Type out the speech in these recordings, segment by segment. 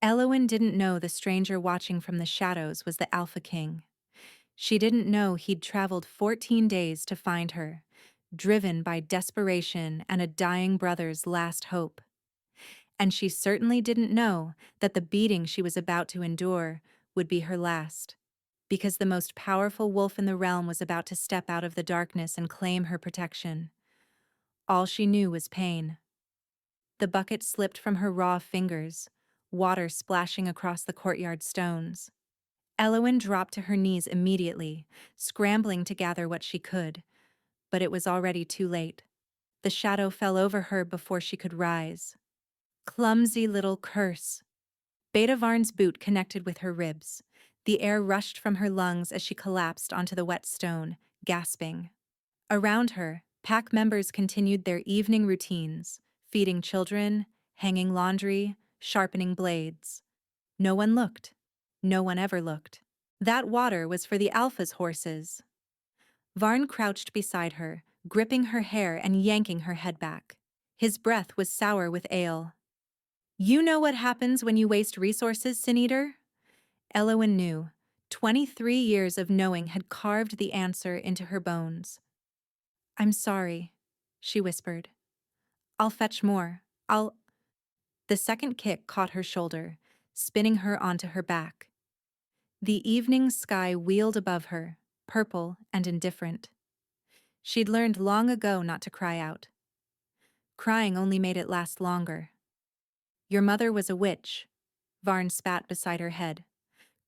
Elowen didn't know the stranger watching from the shadows was the Alpha King. She didn't know he'd traveled 14 days to find her, driven by desperation and a dying brother's last hope. And she certainly didn't know that the beating she was about to endure would be her last, because the most powerful wolf in the realm was about to step out of the darkness and claim her protection. All she knew was pain. The bucket slipped from her raw fingers, water splashing across the courtyard stones. Elowen dropped to her knees immediately, scrambling to gather what she could, but it was already too late. The shadow fell over her before she could rise. Clumsy little curse. Beta Varn's boot connected with her ribs. The air rushed from her lungs as she collapsed onto the wet stone, gasping. Around her, pack members continued their evening routines, feeding children, hanging laundry, sharpening blades. No one looked. No one ever looked. That water was for the Alpha's horses. Varn crouched beside her, gripping her hair and yanking her head back. His breath was sour with ale. "You know what happens when you waste resources, Sin Eater?" Elowen knew. 23 years of knowing had carved the answer into her bones. "I'm sorry," she whispered. "I'll fetch more. I'll—" The second kick caught her shoulder, spinning her onto her back. The evening sky wheeled above her, purple and indifferent. She'd learned long ago not to cry out. Crying only made it last longer. "Your mother was a witch," Varn spat beside her head.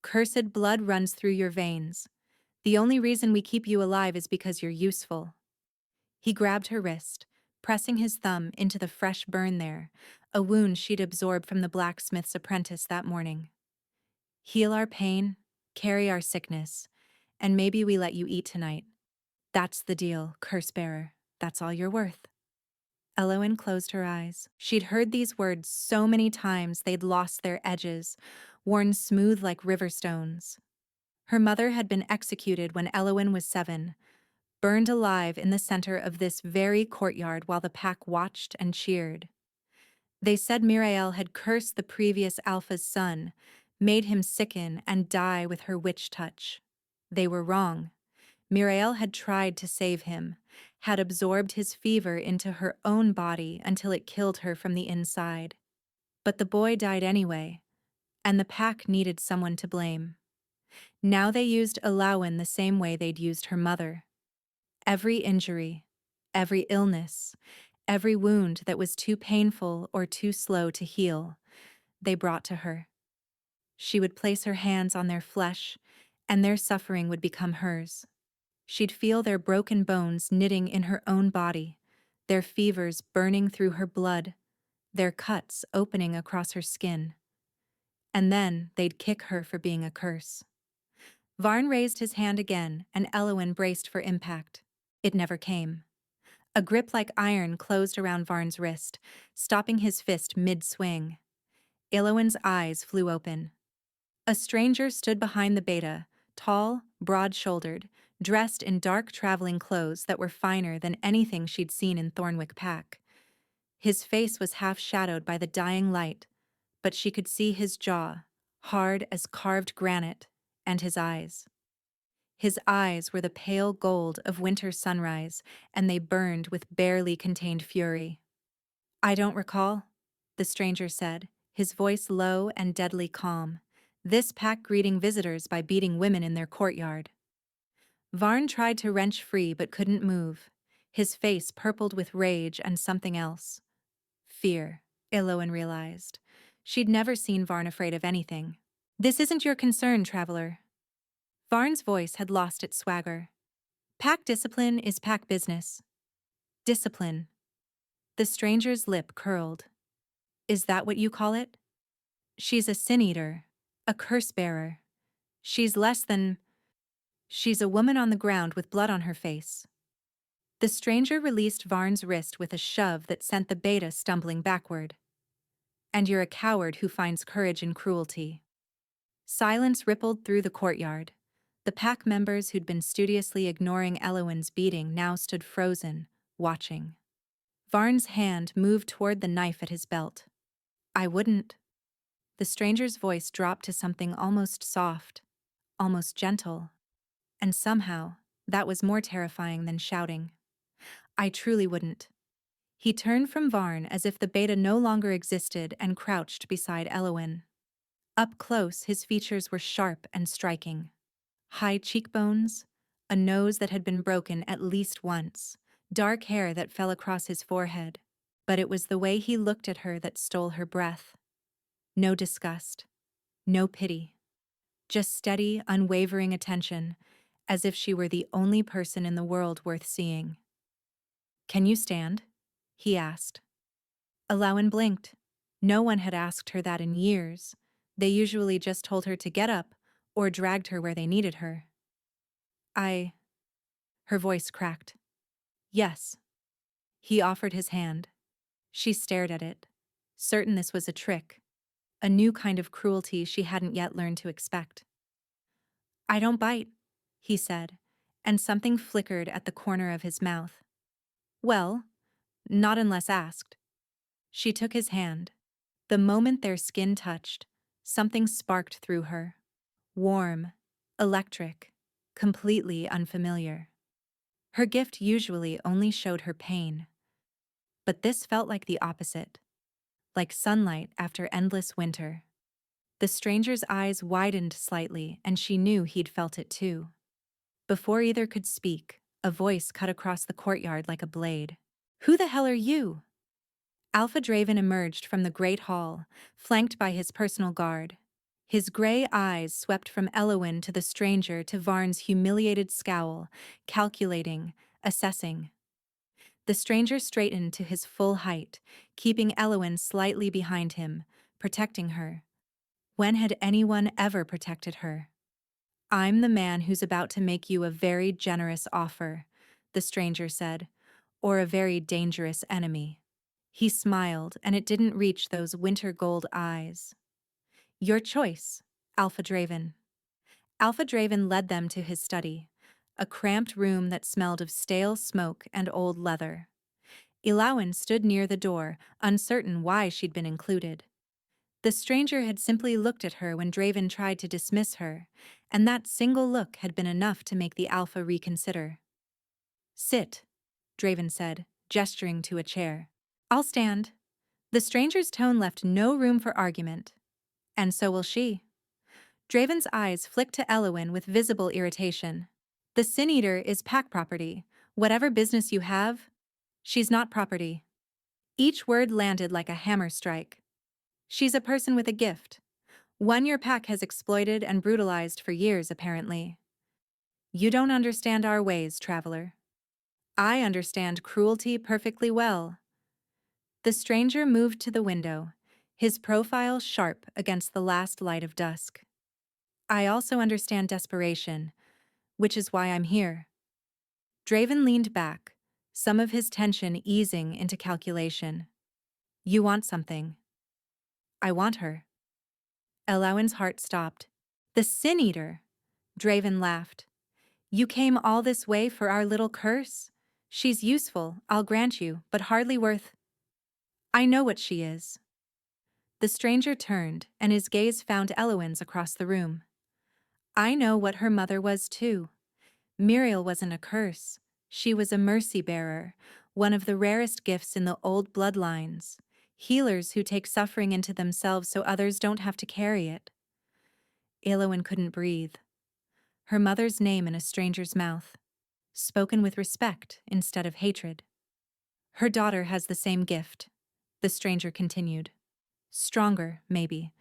"Cursed blood runs through your veins. The only reason we keep you alive is because you're useful." He grabbed her wrist, pressing his thumb into the fresh burn there, a wound she'd absorbed from the blacksmith's apprentice that morning. "Heal our pain, carry our sickness, and maybe we let you eat tonight. That's the deal, curse-bearer. That's all you're worth." Elowen closed her eyes. She'd heard these words so many times they'd lost their edges, worn smooth like river stones. Her mother had been executed when Elowen was 7, burned alive in the center of this very courtyard while the pack watched and cheered. They said Mirael had cursed the previous Alpha's son, made him sicken and die with her witch touch. They were wrong. Mirael had tried to save him, had absorbed his fever into her own body until it killed her from the inside. But the boy died anyway, and the pack needed someone to blame. Now they used Elowen the same way they'd used her mother. Every injury, every illness, every wound that was too painful or too slow to heal, they brought to her. She would place her hands on their flesh, and their suffering would become hers. She'd feel their broken bones knitting in her own body, their fevers burning through her blood, their cuts opening across her skin. And then they'd kick her for being a curse. Varn raised his hand again, and Elowen braced for impact. It never came. A grip like iron closed around Varn's wrist, stopping his fist mid-swing. Elowen's eyes flew open. A stranger stood behind the beta, tall, broad-shouldered, dressed in dark traveling clothes that were finer than anything she'd seen in Thornwick Pack. His face was half-shadowed by the dying light, but she could see his jaw, hard as carved granite, and his eyes. His eyes were the pale gold of winter sunrise, and they burned with barely contained fury. "I don't recall," the stranger said, his voice low and deadly calm. "This pack greeting visitors by beating women in their courtyard." Varn tried to wrench free but couldn't move, his face purpled with rage and something else. Fear, Elowen realized. She'd never seen Varn afraid of anything. "This isn't your concern, traveler." Varn's voice had lost its swagger. "Pack discipline is pack business." "Discipline." The stranger's lip curled. "Is that what you call it?" "She's a sin-eater, a curse-bearer. She's less than—" "She's a woman on the ground with blood on her face." The stranger released Varn's wrist with a shove that sent the beta stumbling backward. "And you're a coward who finds courage in cruelty." Silence rippled through the courtyard. The pack members who'd been studiously ignoring Elowen's beating now stood frozen, watching. Varn's hand moved toward the knife at his belt. "I wouldn't." The stranger's voice dropped to something almost soft, almost gentle, and somehow, that was more terrifying than shouting. I truly wouldn't. He turned from Varn as if the beta no longer existed and crouched beside Elowin. Up close, his features were sharp and striking. High cheekbones, a nose that had been broken at least once, dark hair that fell across his forehead. But it was the way he looked at her that stole her breath. No disgust, no pity. Just steady, unwavering attention, as if she were the only person in the world worth seeing. "Can you stand?" he asked. Elowin blinked. No one had asked her that in years. They usually just told her to get up or dragged her where they needed her. Her voice cracked. "Yes." He offered his hand. She stared at it, certain this was a trick, a new kind of cruelty she hadn't yet learned to expect. "I don't bite," he said, and something flickered at the corner of his mouth. "Well, not unless asked." She took his hand. The moment their skin touched, something sparked through her. Warm, electric, completely unfamiliar. Her gift usually only showed her pain. But this felt like the opposite, like sunlight after endless winter. The stranger's eyes widened slightly, and she knew he'd felt it too. Before either could speak, a voice cut across the courtyard like a blade. "Who the hell are you?" Alpha Draven emerged from the Great Hall, flanked by his personal guard. His gray eyes swept from Elowin to the stranger to Varn's humiliated scowl, calculating, assessing. The stranger straightened to his full height, keeping Elowin slightly behind him, protecting her. When had anyone ever protected her? "I'm the man who's about to make you a very generous offer," the stranger said, "or a very dangerous enemy." He smiled, and it didn't reach those winter gold eyes. "Your choice, Alpha Draven." Alpha Draven led them to his study, a cramped room that smelled of stale smoke and old leather. Elowin stood near the door, uncertain why she'd been included. The stranger had simply looked at her when Draven tried to dismiss her, and that single look had been enough to make the Alpha reconsider. "Sit," Draven said, gesturing to a chair. "I'll stand." The stranger's tone left no room for argument. "And so will she." Draven's eyes flicked to Elowin with visible irritation. "The Sin Eater is pack property. Whatever business you have, she's not property." Each word landed like a hammer strike. "She's a person with a gift. One your pack has exploited and brutalized for years, apparently." "You don't understand our ways, traveler." "I understand cruelty perfectly well." The stranger moved to the window, his profile sharp against the last light of dusk. "I also understand desperation, which is why I'm here." Draven leaned back, some of his tension easing into calculation. "You want something." "I want her." Elowin's heart stopped. "The Sin Eater!" Draven laughed. "You came all this way for our little curse? She's useful, I'll grant you, but hardly worth—" "I know what she is." The stranger turned, and his gaze found Elowin's across the room. "I know what her mother was too. Muriel wasn't a curse. She was a mercy bearer, one of the rarest gifts in the old bloodlines. Healers who take suffering into themselves so others don't have to carry it." Elowin couldn't breathe. Her mother's name in a stranger's mouth, spoken with respect instead of hatred. "Her daughter has the same gift," the stranger continued. "Stronger, maybe,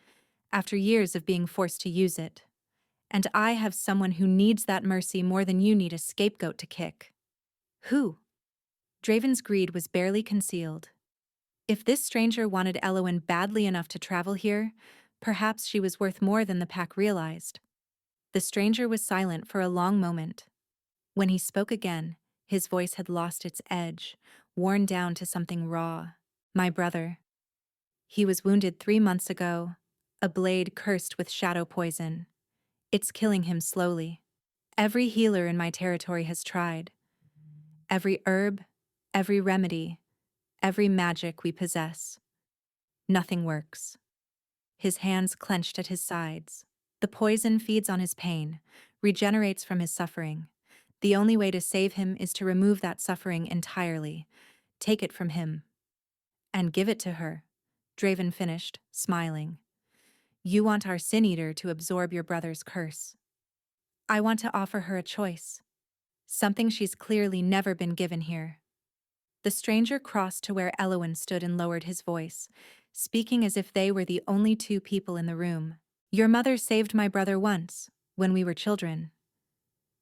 after years of being forced to use it. And I have someone who needs that mercy more than you need a scapegoat to kick." "Who?" Draven's greed was barely concealed. If this stranger wanted Elowin badly enough to travel here, perhaps she was worth more than the pack realized. The stranger was silent for a long moment. When he spoke again, his voice had lost its edge, worn down to something raw. "My brother. He was wounded 3 months ago, a blade cursed with shadow poison. It's killing him slowly. Every healer in my territory has tried. Every herb, every remedy, every magic we possess. Nothing works." his hands clenched at his sides. The poison feeds on his pain, regenerates from his suffering. The only way to save him is to remove that suffering entirely, take it from him, and give it to her. Draven finished, smiling. You want our sin eater to absorb your brother's curse. I want to offer her a choice. Something she's clearly never been given here. The stranger crossed to where Elowen stood and lowered his voice, speaking as if they were the only two people in the room. Your mother saved my brother once, when we were children.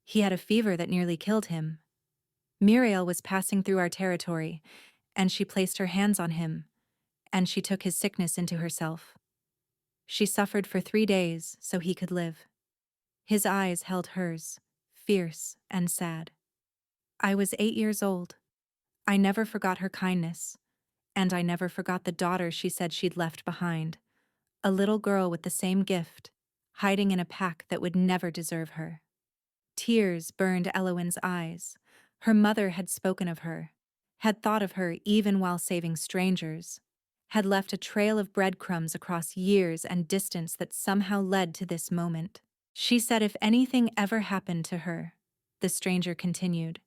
He had a fever that nearly killed him. Muriel was passing through our territory, and she placed her hands on him, and she took his sickness into herself. She suffered for 3 days so he could live. His eyes held hers, fierce and sad. I was 8 years old. I never forgot her kindness, and I never forgot the daughter she said she'd left behind, a little girl with the same gift, hiding in a pack that would never deserve her. Tears burned Elowen's eyes. Her mother had spoken of her, had thought of her even while saving strangers, had left a trail of breadcrumbs across years and distance that somehow led to this moment. She said if anything ever happened to her, the stranger continued,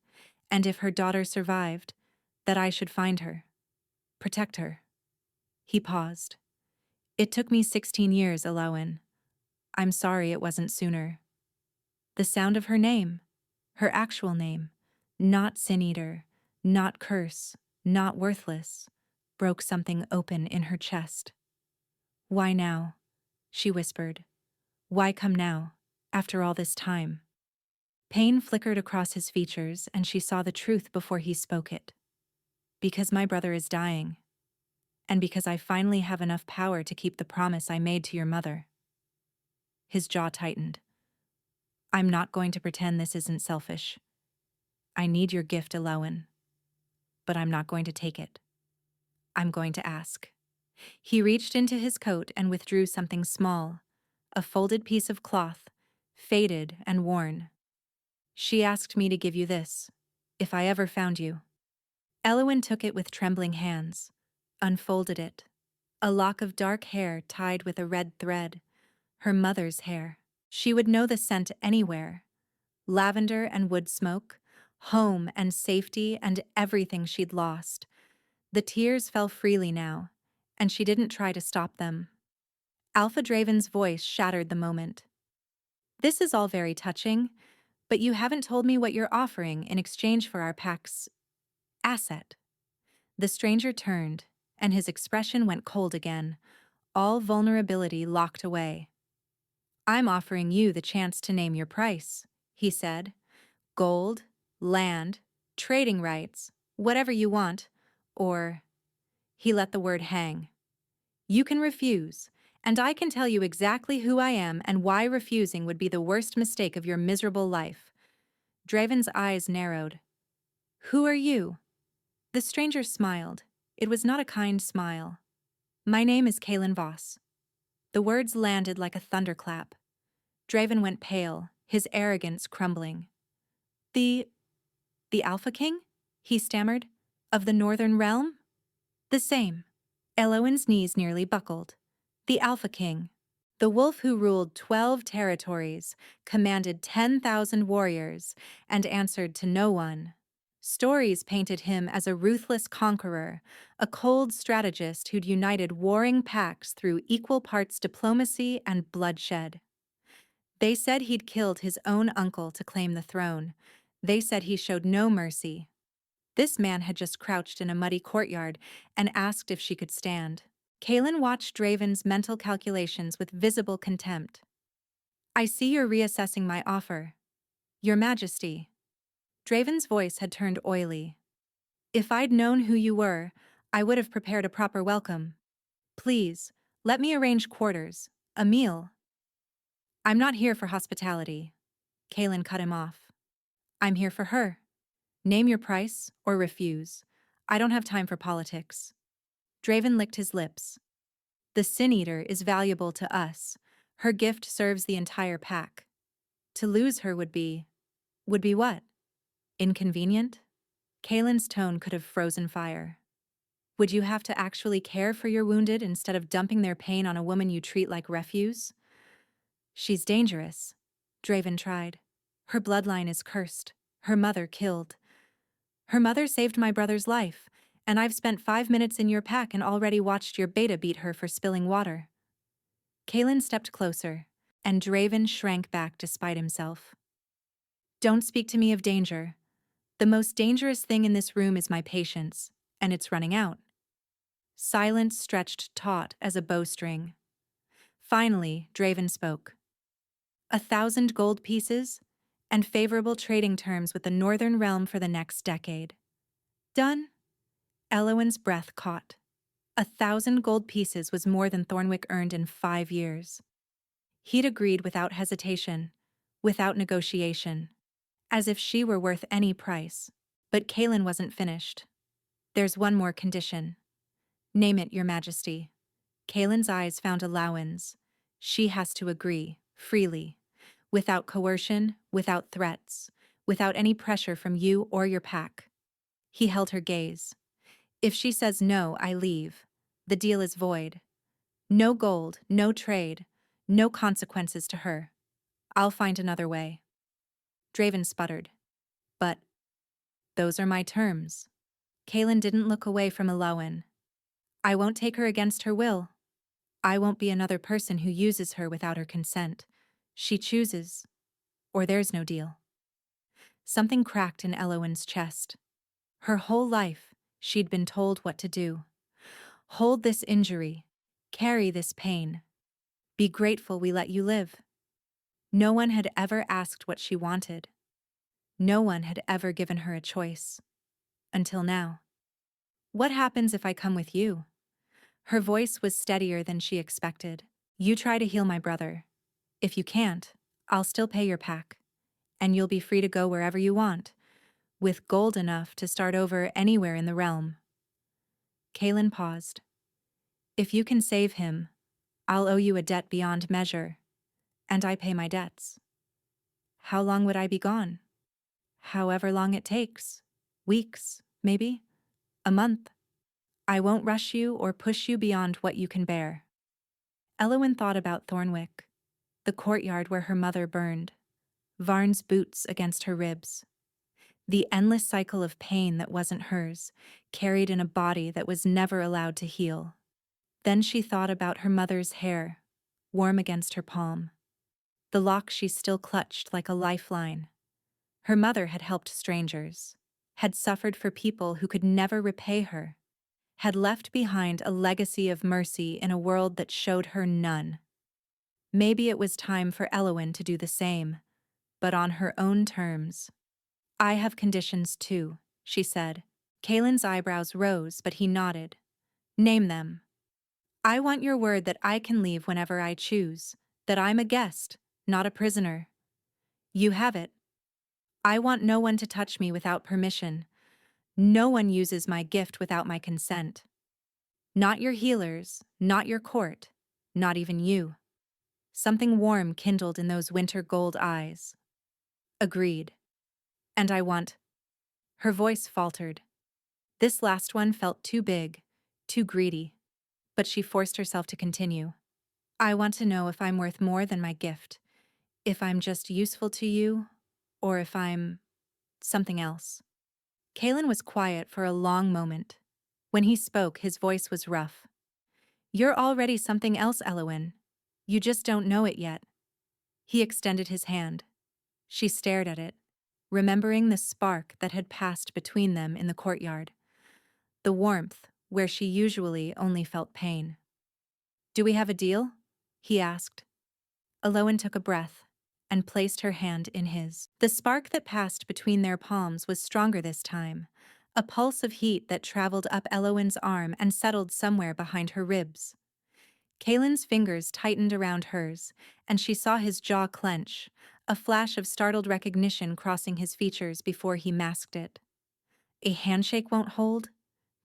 and if her daughter survived, that I should find her, protect her. He paused. It took me 16 years, Elowen. I'm sorry it wasn't sooner. The sound of her name, her actual name, not Sin Eater, not curse, not worthless, broke something open in her chest. Why now? She whispered. Why come now, after all this time? Pain flickered across his features, and she saw the truth before he spoke it. Because my brother is dying, and because I finally have enough power to keep the promise I made to your mother. His jaw tightened. I'm not going to pretend this isn't selfish. I need your gift, Elowen, but I'm not going to take it. I'm going to ask. He reached into his coat and withdrew something small, a folded piece of cloth, faded and worn. She asked me to give you this, if I ever found you. Elowen took it with trembling hands, unfolded it. A lock of dark hair tied with a red thread, her mother's hair. She would know the scent anywhere. Lavender and wood smoke, home and safety and everything she'd lost. The tears fell freely now, and she didn't try to stop them. Alpha Draven's voice shattered the moment. This is all very touching, but you haven't told me what you're offering in exchange for our pack's asset. The stranger turned, and his expression went cold again, all vulnerability locked away. I'm offering you the chance to name your price, he said. Gold, land, trading rights, whatever you want, or... He let the word hang. You can refuse, and I can tell you exactly who I am and why refusing would be the worst mistake of your miserable life. Draven's eyes narrowed. Who are you? The stranger smiled. It was not a kind smile. My name is Kaelin Voss. The words landed like a thunderclap. Draven went pale, his arrogance crumbling. The Alpha King? He stammered. Of the Northern Realm? The same. Elowen's knees nearly buckled. The Alpha King. The wolf who ruled 12 territories, commanded 10,000 warriors, and answered to no one. Stories painted him as a ruthless conqueror, a cold strategist who'd united warring packs through equal parts diplomacy and bloodshed. They said he'd killed his own uncle to claim the throne. They said he showed no mercy. This man had just crouched in a muddy courtyard and asked if she could stand. Kaelin watched Draven's mental calculations with visible contempt. I see you're reassessing my offer. Your Majesty. Draven's voice had turned oily. If I'd known who you were, I would have prepared a proper welcome. Please, let me arrange quarters, a meal. I'm not here for hospitality. Kaelin cut him off. I'm here for her. Name your price or refuse. I don't have time for politics. Draven licked his lips. The Sin Eater is valuable to us. Her gift serves the entire pack. To lose her would be what? Inconvenient? Kaelin's tone could have frozen fire. Would you have to actually care for your wounded instead of dumping their pain on a woman you treat like refuse? She's dangerous, Draven tried. Her bloodline is cursed. Her mother killed. Her mother saved my brother's life, and I've spent 5 minutes in your pack and already watched your beta beat her for spilling water. Kaelin stepped closer, and Draven shrank back despite himself. Don't speak to me of danger. The most dangerous thing in this room is my patience, and it's running out. Silence stretched taut as a bowstring. Finally, Draven spoke. 1,000 gold pieces, and favorable trading terms with the Northern Realm for the next decade. Done? Elowen's breath caught. 1,000 gold pieces was more than Thornwick earned in 5 years. He'd agreed without hesitation, without negotiation, as if she were worth any price. But Kaelin wasn't finished. There's one more condition. Name it, Your Majesty. Kaelin's eyes found allowance. She has to agree, freely, without coercion, without threats, without any pressure from you or your pack. He held her gaze. If she says no, I leave. The deal is void. No gold, no trade, no consequences to her. I'll find another way. Draven sputtered. But those are my terms. Kaelin didn't look away from Elowen. I won't take her against her will. I won't be another person who uses her without her consent. She chooses, or there's no deal. Something cracked in Elowen's chest. Her whole life, she'd been told what to do. Hold this injury. Carry this pain. Be grateful we let you live. No one had ever asked what she wanted. No one had ever given her a choice. Until now. What happens if I come with you? Her voice was steadier than she expected. You try to heal my brother. If you can't, I'll still pay your pack. And you'll be free to go wherever you want, with gold enough to start over anywhere in the realm. Kaelin paused. If you can save him, I'll owe you a debt beyond measure, and I pay my debts. How long would I be gone? However long it takes. Weeks, maybe? A month. I won't rush you or push you beyond what you can bear. Elowen thought about Thornwick, the courtyard where her mother burned, Varn's boots against her ribs, the endless cycle of pain that wasn't hers, carried in a body that was never allowed to heal. Then she thought about her mother's hair, warm against her palm, the lock she still clutched like a lifeline. Her mother had helped strangers, had suffered for people who could never repay her, had left behind a legacy of mercy in a world that showed her none. Maybe it was time for Elowen to do the same, but on her own terms. I have conditions too, she said. Kaelin's eyebrows rose, but he nodded. Name them. I want your word that I can leave whenever I choose, that I'm a guest, not a prisoner. You have it. I want no one to touch me without permission. No one uses my gift without my consent. Not your healers, not your court, not even you. Something warm kindled in those winter gold eyes. Agreed. And I want... Her voice faltered. This last one felt too big, too greedy. But she forced herself to continue. I want to know if I'm worth more than my gift, if I'm just useful to you, or if I'm... something else. Kaelin was quiet for a long moment. When he spoke, his voice was rough. You're already something else, Elowen. You just don't know it yet. He extended his hand. She stared at it, remembering the spark that had passed between them in the courtyard. The warmth, where she usually only felt pain. Do we have a deal? He asked. Elowen took a breath and placed her hand in his. The spark that passed between their palms was stronger this time, a pulse of heat that traveled up Elowen's arm and settled somewhere behind her ribs. Kaelin's fingers tightened around hers, and she saw his jaw clench, a flash of startled recognition crossing his features before he masked it. A handshake won't hold?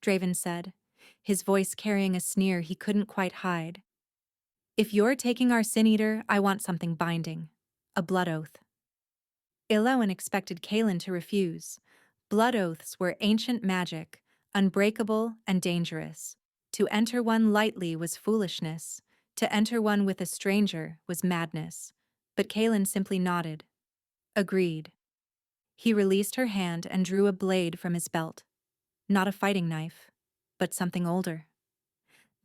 Draven said, his voice carrying a sneer he couldn't quite hide. If you're taking our sin-eater, I want something binding. A blood oath. Elowen expected Kaelin to refuse. Blood oaths were ancient magic, unbreakable and dangerous. To enter one lightly was foolishness. To enter one with a stranger was madness. But Kalen simply nodded. Agreed. He released her hand and drew a blade from his belt. Not a fighting knife, but something older.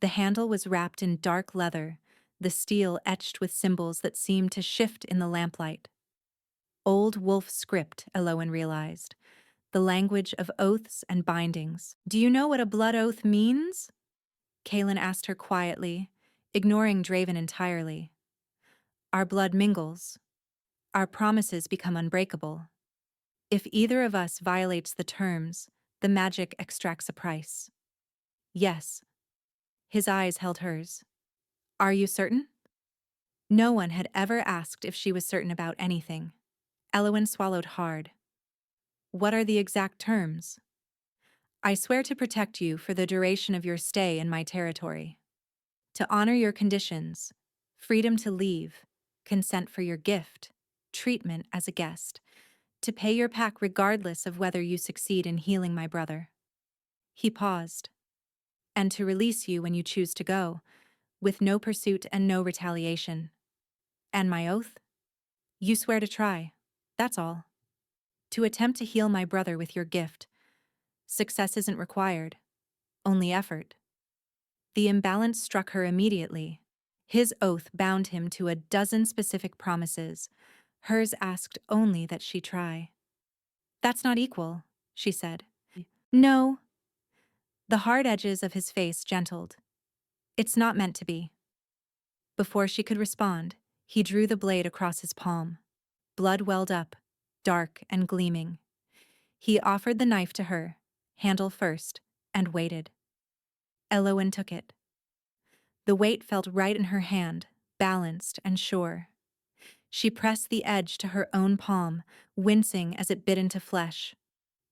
The handle was wrapped in dark leather, the steel etched with symbols that seemed to shift in the lamplight. Old wolf script, Elowen realized. The language of oaths and bindings. Do you know what a blood oath means? Kalen asked her quietly, ignoring Draven entirely. Our blood mingles. Our promises become unbreakable. If either of us violates the terms, the magic extracts a price. Yes. His eyes held hers. Are you certain? No one had ever asked if she was certain about anything. Elowen swallowed hard. What are the exact terms? I swear to protect you for the duration of your stay in my territory. To honor your conditions, freedom to leave, consent for your gift, treatment as a guest, to pay your pack regardless of whether you succeed in healing my brother. He paused. And to release you when you choose to go, with no pursuit and no retaliation. And my oath? You swear to try. That's all. To attempt to heal my brother with your gift. Success isn't required, only effort. The imbalance struck her immediately. His oath bound him to a dozen specific promises. Hers asked only that she try. That's not equal, she said. No. The hard edges of his face gentled. It's not meant to be. Before she could respond, he drew the blade across his palm. Blood welled up, dark and gleaming. He offered the knife to her, handle first, and waited. Elowen took it. The weight felt right in her hand, balanced and sure. She pressed the edge to her own palm, wincing as it bit into flesh.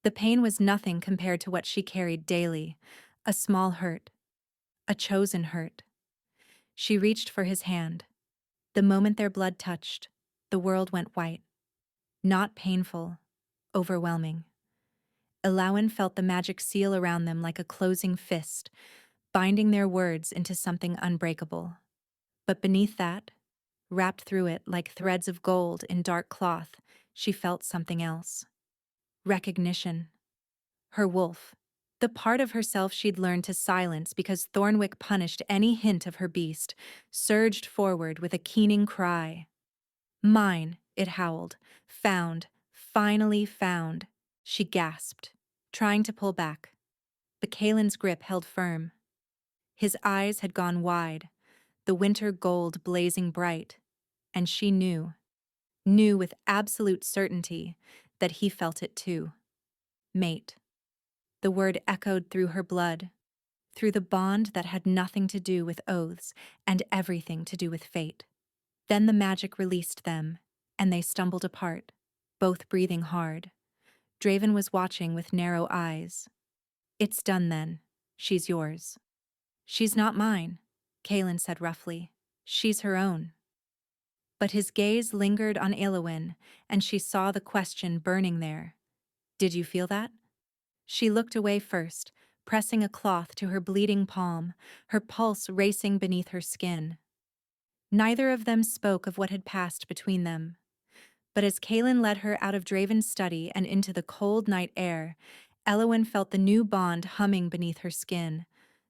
The pain was nothing compared to what she carried daily, a small hurt, a chosen hurt. She reached for his hand. The moment their blood touched, the world went white. Not painful, overwhelming. Elowen felt the magic seal around them like a closing fist, binding their words into something unbreakable. But beneath that, wrapped through it like threads of gold in dark cloth, she felt something else. Recognition. Her wolf. The part of herself she'd learned to silence because Thornwick punished any hint of her beast, surged forward with a keening cry. Mine, it howled. Found. Finally found. She gasped, trying to pull back. But Kalen's grip held firm. His eyes had gone wide, the winter gold blazing bright, and she knew with absolute certainty that he felt it too. Mate. The word echoed through her blood, through the bond that had nothing to do with oaths and everything to do with fate. Then the magic released them, and they stumbled apart, both breathing hard. Draven was watching with narrow eyes. It's done then. She's yours. She's not mine, Kalen said roughly. She's her own. But his gaze lingered on Elowen, and she saw the question burning there. Did you feel that? She looked away first, pressing a cloth to her bleeding palm, her pulse racing beneath her skin. Neither of them spoke of what had passed between them. But as Kalen led her out of Draven's study and into the cold night air, Elowen felt the new bond humming beneath her skin.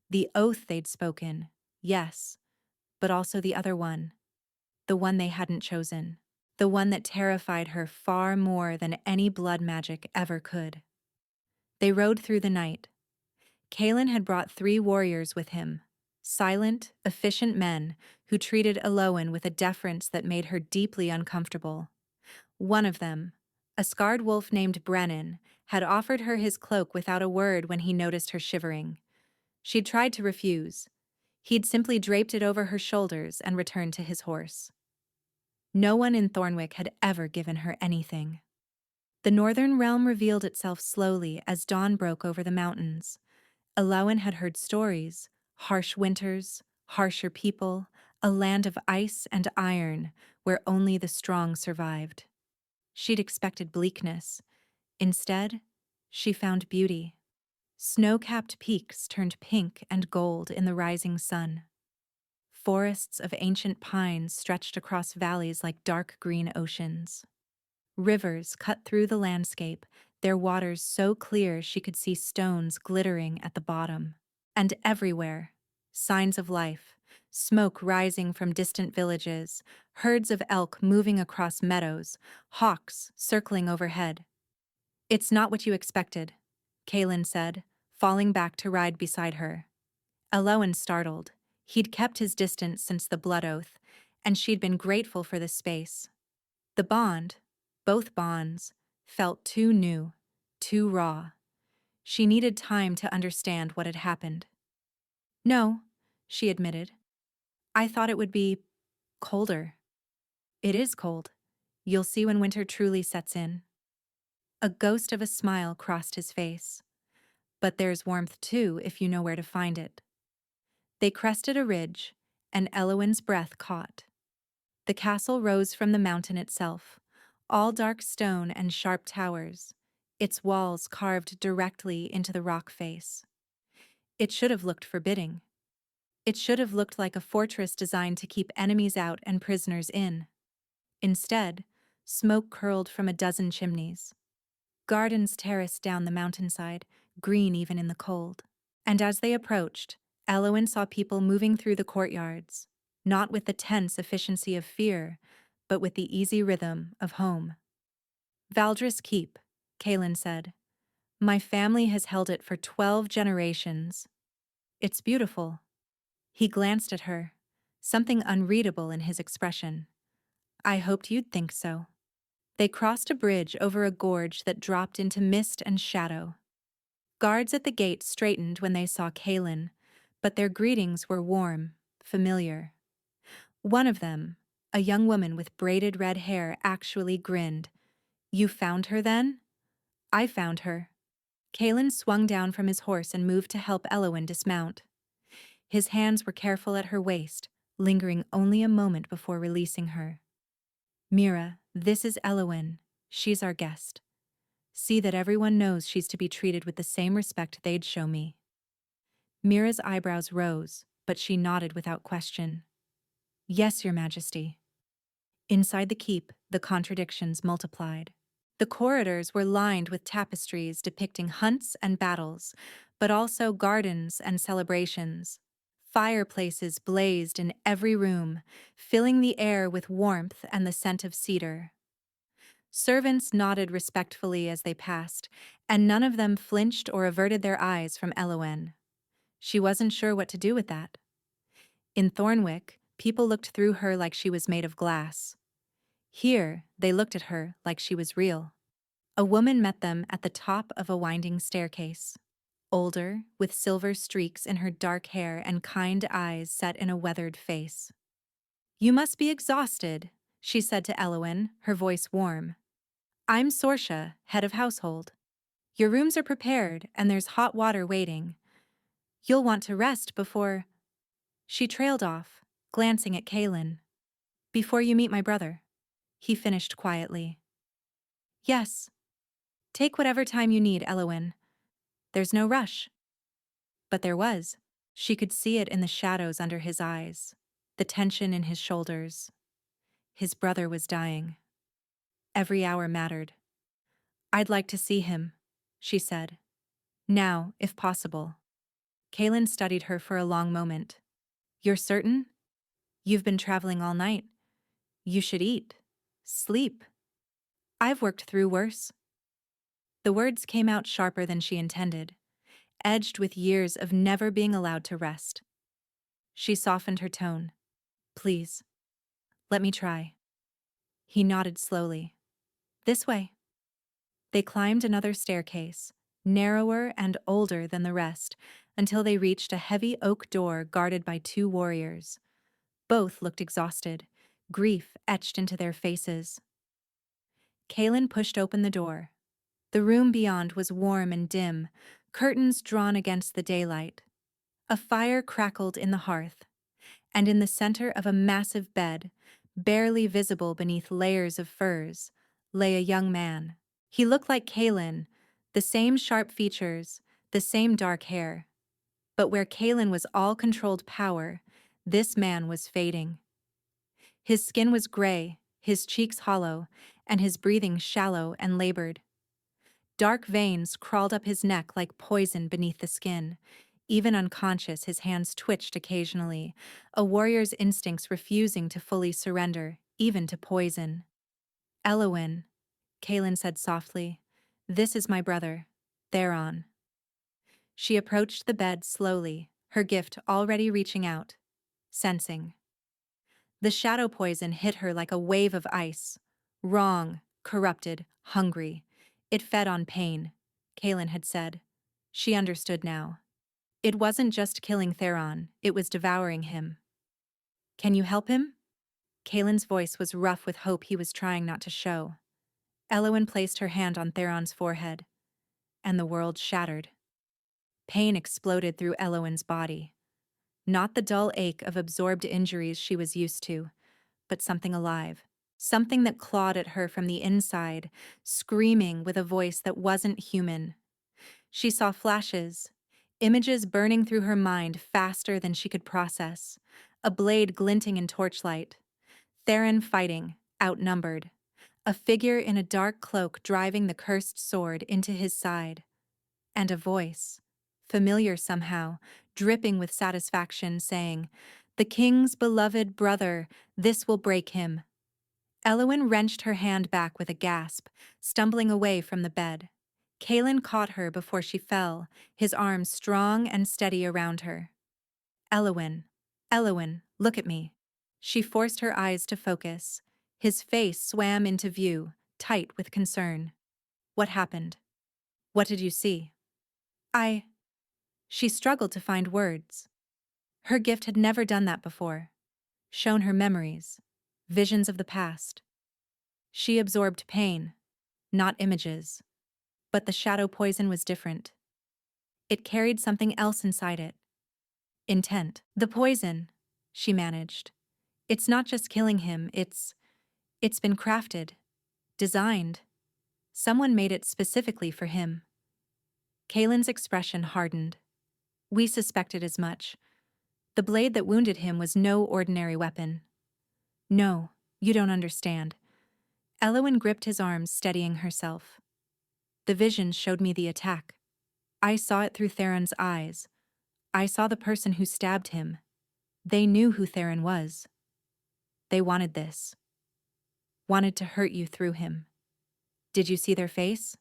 The oath they'd spoken, yes, but also the other one. The one they hadn't chosen. The one that terrified her far more than any blood magic ever could. They rode through the night. Kalen had brought 3 warriors with him, silent, efficient men who treated Elowen with a deference that made her deeply uncomfortable. One of them, a scarred wolf named Brennan, had offered her his cloak without a word when he noticed her shivering. She'd tried to refuse. He'd simply draped it over her shoulders and returned to his horse. No one in Thornwick had ever given her anything. The northern realm revealed itself slowly as dawn broke over the mountains. Elowen had heard stories, harsh winters, harsher people, a land of ice and iron where only the strong survived. She'd expected bleakness. Instead, she found beauty. Snow-capped peaks turned pink and gold in the rising sun. Forests of ancient pines stretched across valleys like dark green oceans. Rivers cut through the landscape, their waters so clear she could see stones glittering at the bottom. And everywhere, signs of life, smoke rising from distant villages, herds of elk moving across meadows, hawks circling overhead. "It's not what you expected," Kaelin said, falling back to ride beside her. Elowen startled. He'd kept his distance since the blood oath, and she'd been grateful for the space. The bond, both bonds, felt too new, too raw. She needed time to understand what had happened. "No," she admitted. "I thought it would be colder." "It is cold. You'll see when winter truly sets in." A ghost of a smile crossed his face. "But there's warmth too if you know where to find it." They crested a ridge, and Elowen's breath caught. The castle rose from the mountain itself, all dark stone and sharp towers, its walls carved directly into the rock face. It should have looked forbidding. It should have looked like a fortress designed to keep enemies out and prisoners in. Instead, smoke curled from a dozen chimneys. Gardens terraced down the mountainside, green even in the cold. And as they approached, Elowen saw people moving through the courtyards, not with the tense efficiency of fear, but with the easy rhythm of home. "Valdris Keep," Kaelin said. "My family has held it for 12 generations. It's beautiful." He glanced at her, something unreadable in his expression. "I hoped you'd think so." They crossed a bridge over a gorge that dropped into mist and shadow. Guards at the gate straightened when they saw Kaelin, but their greetings were warm, familiar. One of them, a young woman with braided red hair, actually grinned. "You found her then?" "I found her." Kaelin swung down from his horse and moved to help Elowen dismount. His hands were careful at her waist, lingering only a moment before releasing her. "Mira, this is Elowen. She's our guest. See that everyone knows she's to be treated with the same respect they'd show me." Mira's eyebrows rose, but she nodded without question. "Yes, Your Majesty." Inside the keep, the contradictions multiplied. The corridors were lined with tapestries depicting hunts and battles, but also gardens and celebrations. Fireplaces blazed in every room, filling the air with warmth and the scent of cedar. Servants nodded respectfully as they passed, and none of them flinched or averted their eyes from Elowen. She wasn't sure what to do with that. In Thornwick, people looked through her like she was made of glass. Here, they looked at her like she was real. A woman met them at the top of a winding staircase. Older, with silver streaks in her dark hair and kind eyes set in a weathered face. "You must be exhausted," she said to Elowen, her voice warm. "I'm Sorsha, head of household. Your rooms are prepared, and there's hot water waiting. You'll want to rest before—" She trailed off, glancing at Kaelin. "Before you meet my brother," he finished quietly. "Yes. Take whatever time you need, Elowen. There's no rush." But there was. She could see it in the shadows under his eyes, the tension in his shoulders. His brother was dying. Every hour mattered. "I'd like to see him," she said. "Now, if possible." Kaelin studied her for a long moment. "You're certain? You've been traveling all night. You should eat. Sleep. I've worked through worse." The words came out sharper than she intended, edged with years of never being allowed to rest. She softened her tone. "Please, let me try." He nodded slowly. "This way." They climbed another staircase, narrower and older than the rest, until they reached a heavy oak door guarded by 2 warriors. Both looked exhausted, grief etched into their faces. Kaelin pushed open the door. The room beyond was warm and dim, curtains drawn against the daylight. A fire crackled in the hearth, and in the center of a massive bed, barely visible beneath layers of furs, lay a young man. He looked like Kaelin, the same sharp features, The same dark hair. But where Kaelin was all controlled power, this man was fading. His skin was gray, his cheeks hollow, and his breathing shallow and labored. Dark veins crawled up his neck like poison beneath the skin. Even unconscious, his hands twitched occasionally, a warrior's instincts refusing to fully surrender, even to poison. "Elowyn," Kaelin said softly, "this is my brother, Theron." She approached the bed slowly, her gift already reaching out, sensing. The shadow poison hit her like a wave of ice. Wrong, corrupted, hungry. It fed on pain, Kaelin had said. She understood now. It wasn't just killing Theron, it was devouring him. "Can you help him?" Kaelin's voice was rough with hope he was trying not to show. Elowyn placed her hand on Theron's forehead, and the world shattered. Pain exploded through Elowyn's body. Not the dull ache of absorbed injuries she was used to, but something alive. Something that clawed at her from the inside, screaming with a voice that wasn't human. She saw flashes, images burning through her mind faster than she could process, a blade glinting in torchlight. Theron fighting, outnumbered. A figure in a dark cloak driving the cursed sword into his side. And a voice, familiar somehow, dripping with satisfaction, saying, "The king's beloved brother, this will break him." Elowyn wrenched her hand back with a gasp, stumbling away from the bed. Kaelin caught her before she fell, his arms strong and steady around her. "Elowyn, Elowyn, look at me." She forced her eyes to focus. His face swam into view, tight with concern. "What happened? What did you see?" "I..." She struggled to find words. Her gift had never done that before. Shown her memories, visions of the past. She absorbed pain, not images. But the shadow poison was different. It carried something else inside it. Intent. "The poison," she managed. "It's not just killing him, it's been crafted, designed. Someone made it specifically for him." Kaelin's expression hardened. "We suspected as much. The blade that wounded him was no ordinary weapon." "No, you don't understand." Elowyn gripped his arms, steadying herself. "The visions showed me the attack. I saw it through Theron's eyes. I saw the person who stabbed him. They knew who Theron was. They wanted this. Wanted to hurt you through him. Did you see their face?"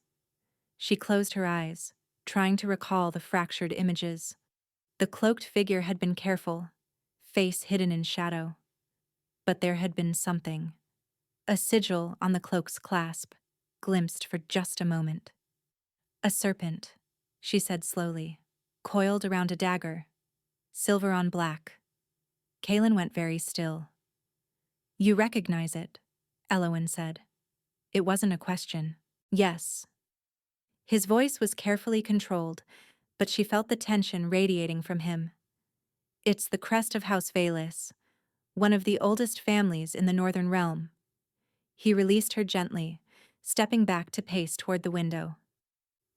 She closed her eyes, trying to recall the fractured images. The cloaked figure had been careful, face hidden in shadow. But there had been something. A sigil on the cloak's clasp, glimpsed for just a moment. "A serpent," she said slowly, "coiled around a dagger, silver on black." Kaelin went very still. "You recognize it," Elowyn said. It wasn't a question. "Yes." His voice was carefully controlled, but she felt the tension radiating from him. "It's the crest of House Valus, one of the oldest families in the Northern Realm." He released her gently, stepping back to pace toward the window.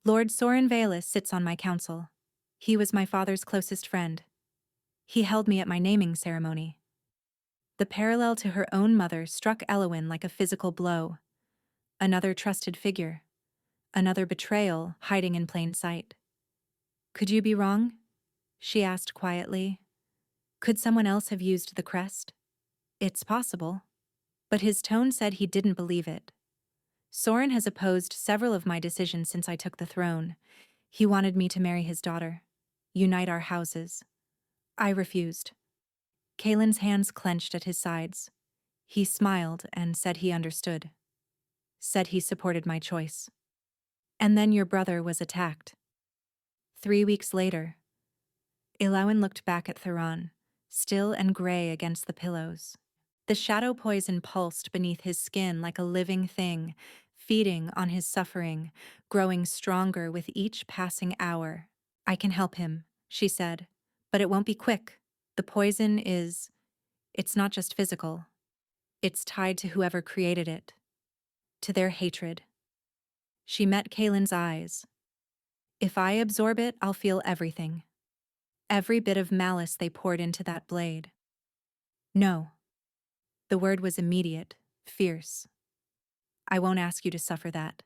"Lord Soren Valus sits on my council. He was my father's closest friend. He held me at my naming ceremony." The parallel to her own mother struck Elowyn like a physical blow. Another trusted figure. Another betrayal hiding in plain sight. "Could you be wrong?" she asked quietly. "Could someone else have used the crest?" "It's possible." But his tone said he didn't believe it. "Soren has opposed several of my decisions since I took the throne. He wanted me to marry his daughter, unite our houses. I refused." Kaelin's hands clenched at his sides. He smiled and said he understood. Said he supported my choice. "And then your brother was attacked." 3 weeks later. Elowyn looked back at Theron, still and gray against the pillows. The shadow poison pulsed beneath his skin like a living thing, feeding on his suffering, growing stronger with each passing hour. "I can help him," she said, "but it won't be quick. The poison it's not just physical. It's tied to whoever created it. To their hatred." She met Kaelin's eyes. If I absorb it, I'll feel everything. Every bit of malice they poured into that blade. No. The word was immediate, fierce. I won't ask you to suffer that.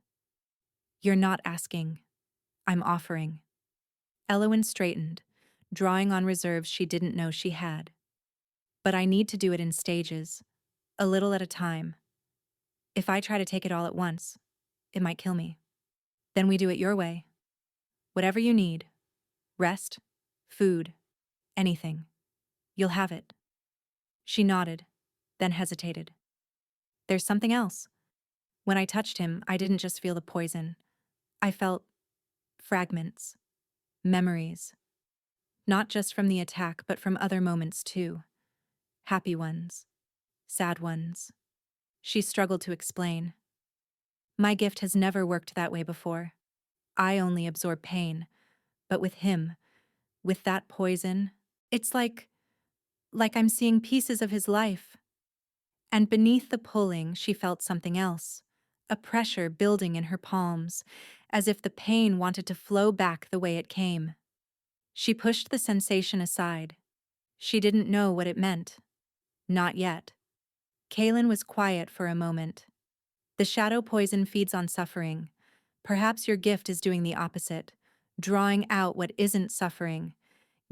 You're not asking. I'm offering. Elowen straightened, drawing on reserves she didn't know she had. But I need to do it in stages, a little at a time. If I try to take it all at once, it might kill me. Then we do it your way. Whatever you need. Rest, food, anything. You'll have it. She nodded, then hesitated. There's something else. When I touched him, I didn't just feel the poison. I felt fragments, memories. Not just from the attack, but from other moments too. Happy ones, sad ones. She struggled to explain. My gift has never worked that way before. I only absorb pain. But with him, with that poison, it's like I'm seeing pieces of his life. And beneath the pulling, she felt something else, a pressure building in her palms, as if the pain wanted to flow back the way it came. She pushed the sensation aside. She didn't know what it meant. Not yet. Kaelin was quiet for a moment. The shadow poison feeds on suffering. Perhaps your gift is doing the opposite, drawing out what isn't suffering,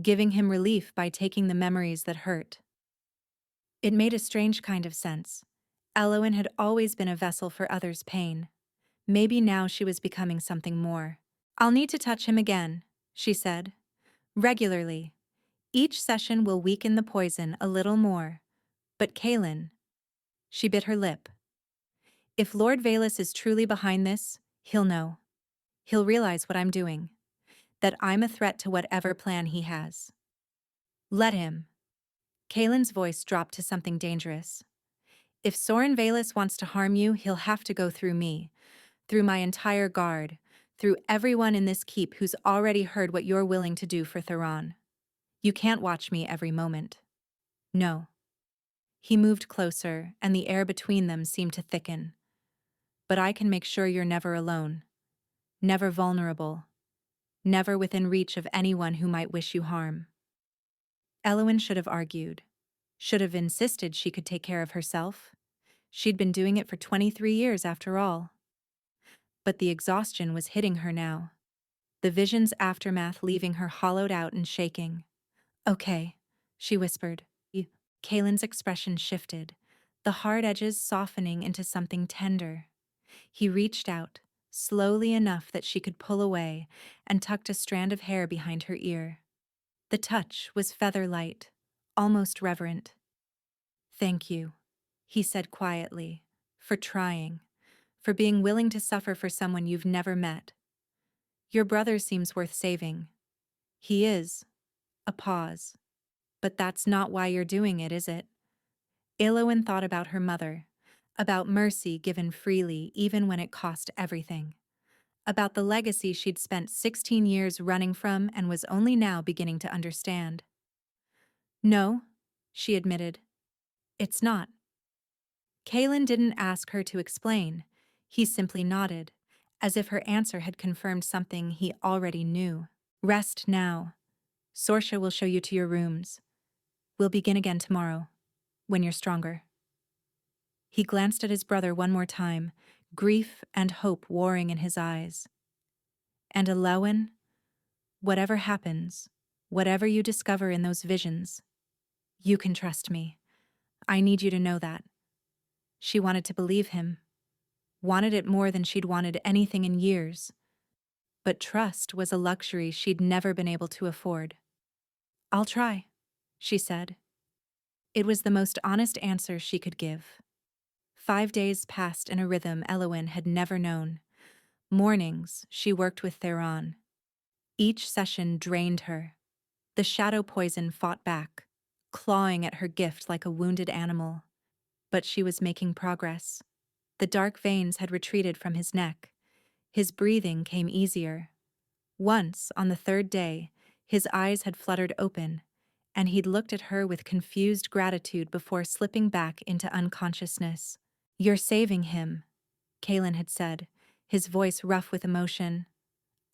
giving him relief by taking the memories that hurt. It made a strange kind of sense. Elowen had always been a vessel for others' pain. Maybe now she was becoming something more. I'll need to touch him again, she said. Regularly. Each session will weaken the poison a little more. But Kaelin, she bit her lip. If Lord Valus is truly behind this, he'll know. He'll realize what I'm doing. That I'm a threat to whatever plan he has. Let him. Kaelin's voice dropped to something dangerous. If Soren Valus wants to harm you, he'll have to go through me. Through my entire guard. Through everyone in this keep who's already heard what you're willing to do for Theron. You can't watch me every moment. No. He moved closer, and the air between them seemed to thicken. But I can make sure you're never alone. Never vulnerable. Never within reach of anyone who might wish you harm. Elowen should have argued. Should have insisted she could take care of herself. She'd been doing it for 23 years after all. But the exhaustion was hitting her now. The vision's aftermath leaving her hollowed out and shaking. Okay, she whispered. Kaelin's expression shifted, the hard edges softening into something tender. He reached out, slowly enough that she could pull away, and tucked a strand of hair behind her ear. The touch was feather-light, almost reverent. Thank you, he said quietly, for trying, for being willing to suffer for someone you've never met. Your brother seems worth saving. He is. A pause. But that's not why you're doing it, is it? Elowen thought about her mother, about mercy given freely even when it cost everything, about the legacy she'd spent 16 years running from and was only now beginning to understand. No, she admitted. It's not. Kaelin didn't ask her to explain. He simply nodded, as if her answer had confirmed something he already knew. Rest now. Sorsha will show you to your rooms. We'll begin again tomorrow, when you're stronger. He glanced at his brother one more time, grief and hope warring in his eyes. And Elowen, whatever happens, whatever you discover in those visions, you can trust me. I need you to know that. She wanted to believe him, wanted it more than she'd wanted anything in years. But trust was a luxury she'd never been able to afford. I'll try, she said. It was the most honest answer she could give. 5 days passed in a rhythm Elowen had never known. Mornings, she worked with Theron. Each session drained her. The shadow poison fought back, clawing at her gift like a wounded animal. But she was making progress. The dark veins had retreated from his neck. His breathing came easier. Once, on the 3rd day, his eyes had fluttered open, and he'd looked at her with confused gratitude before slipping back into unconsciousness. You're saving him, Kaelin had said, his voice rough with emotion.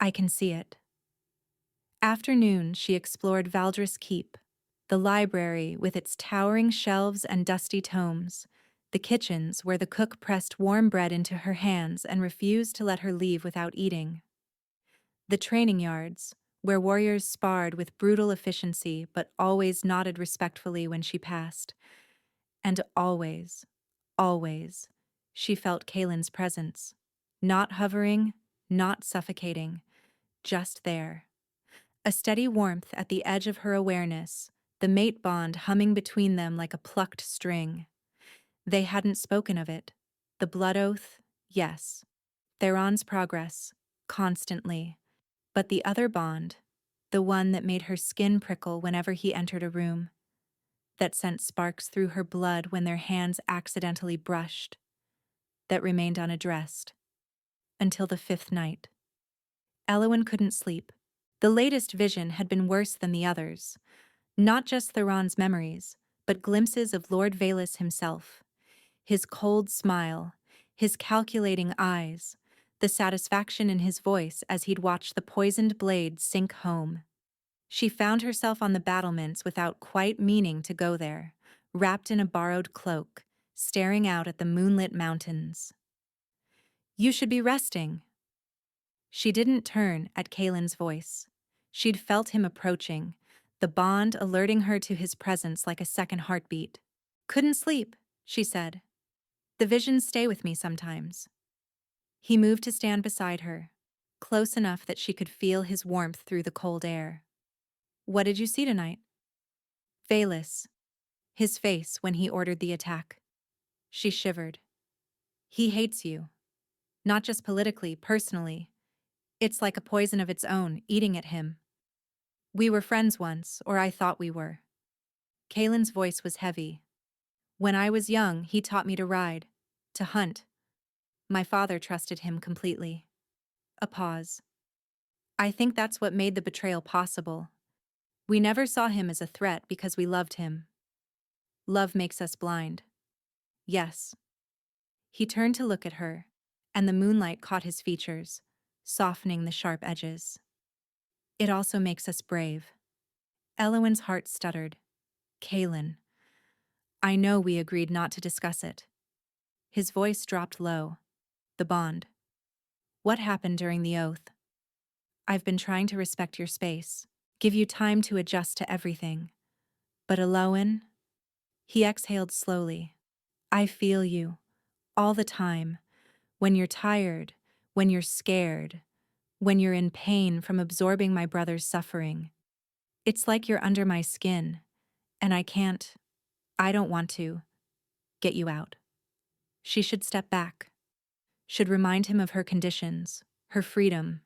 I can see it. Afternoon, she explored Valdres Keep, the library with its towering shelves and dusty tomes, the kitchens where the cook pressed warm bread into her hands and refused to let her leave without eating, the training yards, where warriors sparred with brutal efficiency but always nodded respectfully when she passed, and always, always, she felt Kaylin's presence, not hovering, not suffocating, just there. A steady warmth at the edge of her awareness, the mate bond humming between them like a plucked string. They hadn't spoken of it. The blood oath, yes. Theron's progress, constantly. But the other bond, the one that made her skin prickle whenever he entered a room, that sent sparks through her blood when their hands accidentally brushed, that remained unaddressed. Until the fifth night. Eowyn couldn't sleep. The latest vision had been worse than the others. Not just Theron's memories, but glimpses of Lord Valus himself. His cold smile, his calculating eyes, the satisfaction in his voice as he'd watched the poisoned blade sink home. She found herself on the battlements without quite meaning to go there, wrapped in a borrowed cloak, staring out at the moonlit mountains. You should be resting. She didn't turn at Kaylin's voice. She'd felt him approaching, the bond alerting her to his presence like a second heartbeat. Couldn't sleep, she said. The visions stay with me sometimes. He moved to stand beside her, close enough that she could feel his warmth through the cold air. What did you see tonight? Valus. His face when he ordered the attack. She shivered. He hates you. Not just politically, personally. It's like a poison of its own, eating at him. We were friends once, or I thought we were. Kaylin's voice was heavy. When I was young, he taught me to ride, to hunt. My father trusted him completely. A pause. I think that's what made the betrayal possible. We never saw him as a threat because we loved him. Love makes us blind. Yes. He turned to look at her, and the moonlight caught his features, softening the sharp edges. It also makes us brave. Eowyn's heart stuttered. Kaylin. I know we agreed not to discuss it. His voice dropped low. The bond. What happened during the oath? I've been trying to respect your space, give you time to adjust to everything. But Eowyn? He exhaled slowly. I feel you. All the time. When you're tired, when you're scared, when you're in pain from absorbing my brother's suffering. It's like you're under my skin, and I don't want to, get you out. She should step back, should remind him of her conditions, her freedom,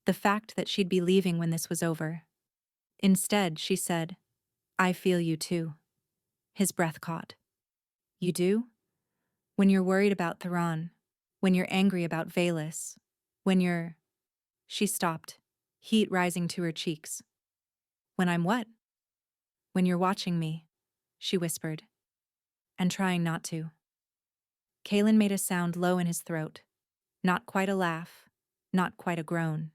the fact that she'd be leaving when this was over. Instead, she said, I feel you too. His breath caught. You do? When you're worried about Theron, when you're angry about Valus, when you're... She stopped, heat rising to her cheeks. When I'm what? When you're watching me, she whispered, and trying not to. Kaylin made a sound low in his throat, not quite a laugh, not quite a groan.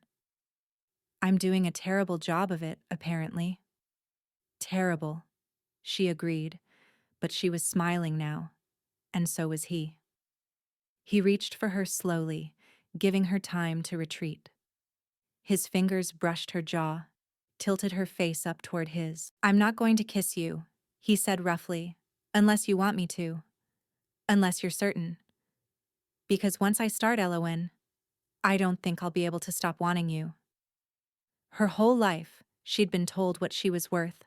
I'm doing a terrible job of it, apparently. Terrible, she agreed, but she was smiling now, and so was he. He reached for her slowly, giving her time to retreat. His fingers brushed her jaw, tilted her face up toward his. I'm not going to kiss you, he said roughly, unless you want me to. Unless you're certain. Because once I start, Eowyn, I don't think I'll be able to stop wanting you. Her whole life, she'd been told what she was worth.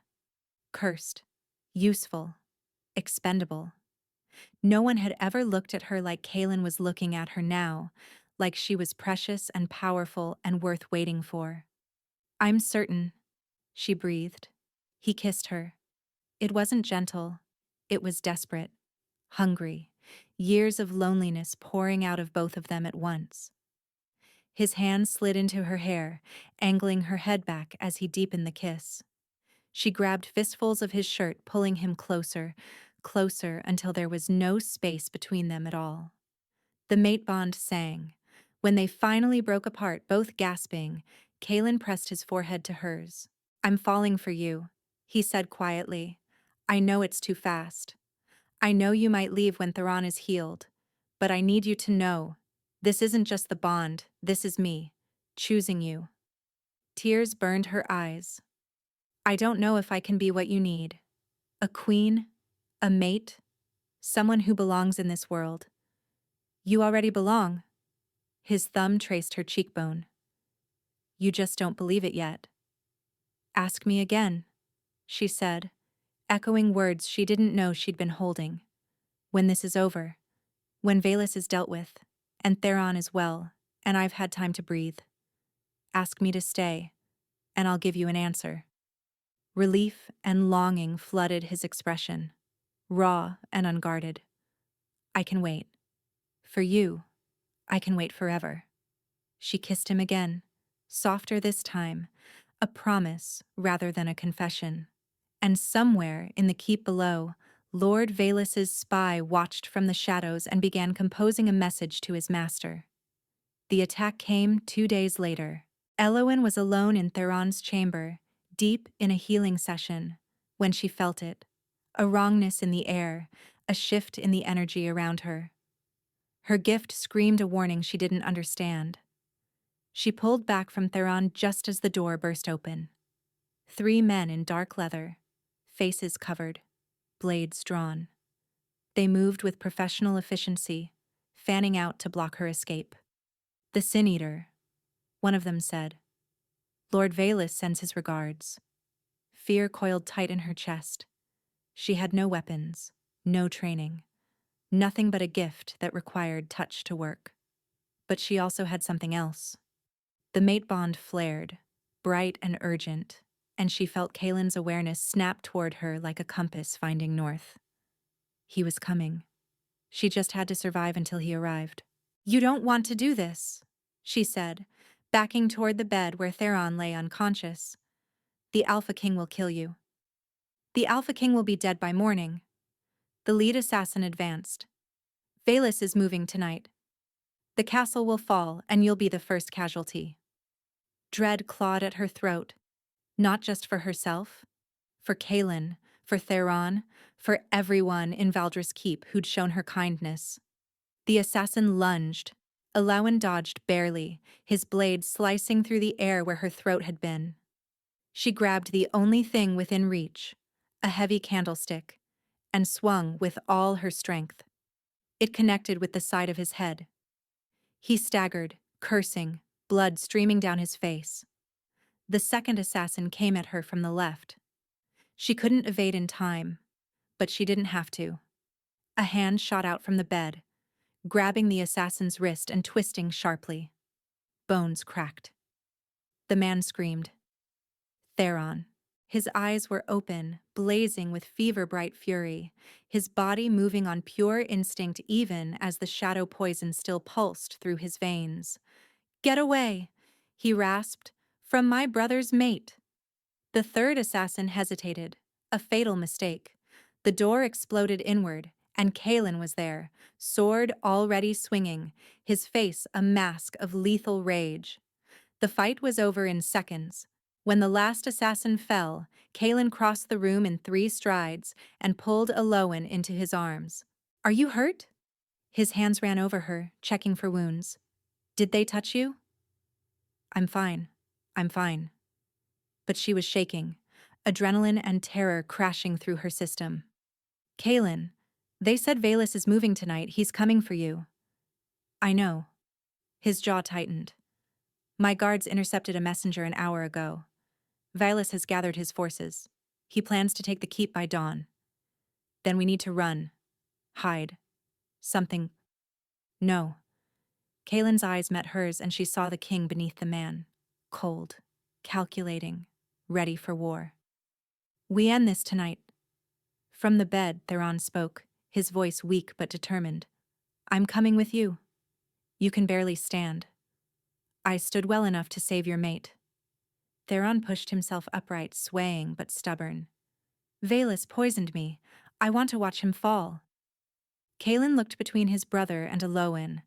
Cursed. Useful. Expendable. No one had ever looked at her like Kaylin was looking at her now, like she was precious and powerful and worth waiting for. I'm certain, she breathed. He kissed her. It wasn't gentle. It was desperate. Hungry. Years of loneliness pouring out of both of them at once. His hand slid into her hair, angling her head back as he deepened the kiss. She grabbed fistfuls of his shirt, pulling him closer, closer until there was no space between them at all. The mate bond sang, When they finally broke apart, both gasping, Kalen pressed his forehead to hers. "I'm falling for you," he said quietly. "I know it's too fast. I know you might leave when Theron is healed, but I need you to know, this isn't just the bond, this is me, choosing you." Tears burned her eyes. "I don't know if I can be what you need. A queen, a mate, someone who belongs in this world. You already belong." His thumb traced her cheekbone. "You just don't believe it yet." "Ask me again," she said, echoing words she didn't know she'd been holding. "When this is over, when Valus is dealt with, and Theron is well, and I've had time to breathe. Ask me to stay, and I'll give you an answer." Relief and longing flooded his expression, raw and unguarded. "I can wait. For you, I can wait forever." She kissed him again, softer this time, a promise rather than a confession. And somewhere in the keep below, Lord Valus's spy watched from the shadows and began composing a message to his master. The attack came 2 days later. Elowen was alone in Theron's chamber, deep in a healing session, when she felt it. A wrongness in the air, a shift in the energy around her. Her gift screamed a warning she didn't understand. She pulled back from Theron just as the door burst open. 3 men in dark leather, faces covered, blades drawn. They moved with professional efficiency, fanning out to block her escape. "The Sin Eater," one of them said. "Lord Valus sends his regards." Fear coiled tight in her chest. She had no weapons, no training, nothing but a gift that required touch to work. But she also had something else. The mate bond flared, bright and urgent, and she felt Kalen's awareness snap toward her like a compass finding north. He was coming. She just had to survive until he arrived. "You don't want to do this," she said, backing toward the bed where Theron lay unconscious. "The Alpha King will kill you." "The Alpha King will be dead by morning." The lead assassin advanced. "Valus is moving tonight. The castle will fall, and you'll be the first casualty." Dread clawed at her throat, not just for herself, for Kalen, for Theron, for everyone in Valdris Keep who'd shown her kindness. The assassin lunged. Elowen dodged barely, his blade slicing through the air where her throat had been. She grabbed the only thing within reach, a heavy candlestick, and swung with all her strength. It connected with the side of his head. He staggered, cursing, blood streaming down his face. The second assassin came at her from the left. She couldn't evade in time, but she didn't have to. A hand shot out from the bed, grabbing the assassin's wrist and twisting sharply. Bones cracked. The man screamed. Theron. His eyes were open, blazing with fever-bright fury, his body moving on pure instinct even as the shadow poison still pulsed through his veins. "Get away," he rasped, "from my brother's mate." The third assassin hesitated, a fatal mistake. The door exploded inward, and Kalen was there, sword already swinging, his face a mask of lethal rage. The fight was over in seconds. When the last assassin fell, Kalen crossed the room in 3 strides and pulled Elowen into his arms. "Are you hurt?" His hands ran over her, checking for wounds. "Did they touch you?" "I'm fine. I'm fine." But she was shaking, adrenaline and terror crashing through her system. "Kalen, they said Valus is moving tonight. He's coming for you." "I know." His jaw tightened. "My guards intercepted a messenger an hour ago. Valus has gathered his forces. He plans to take the keep by dawn. Then we need to run. Hide. Something." "No." Kalen's eyes met hers and she saw the king beneath the man. Cold, calculating, ready for war. "We end this tonight." From the bed, Theron spoke, his voice weak but determined. "I'm coming with you. You can barely stand. I stood well enough to save your mate." Theron pushed himself upright, swaying but stubborn. "Valus poisoned me. I want to watch him fall." Kalen looked between his brother and Elowen,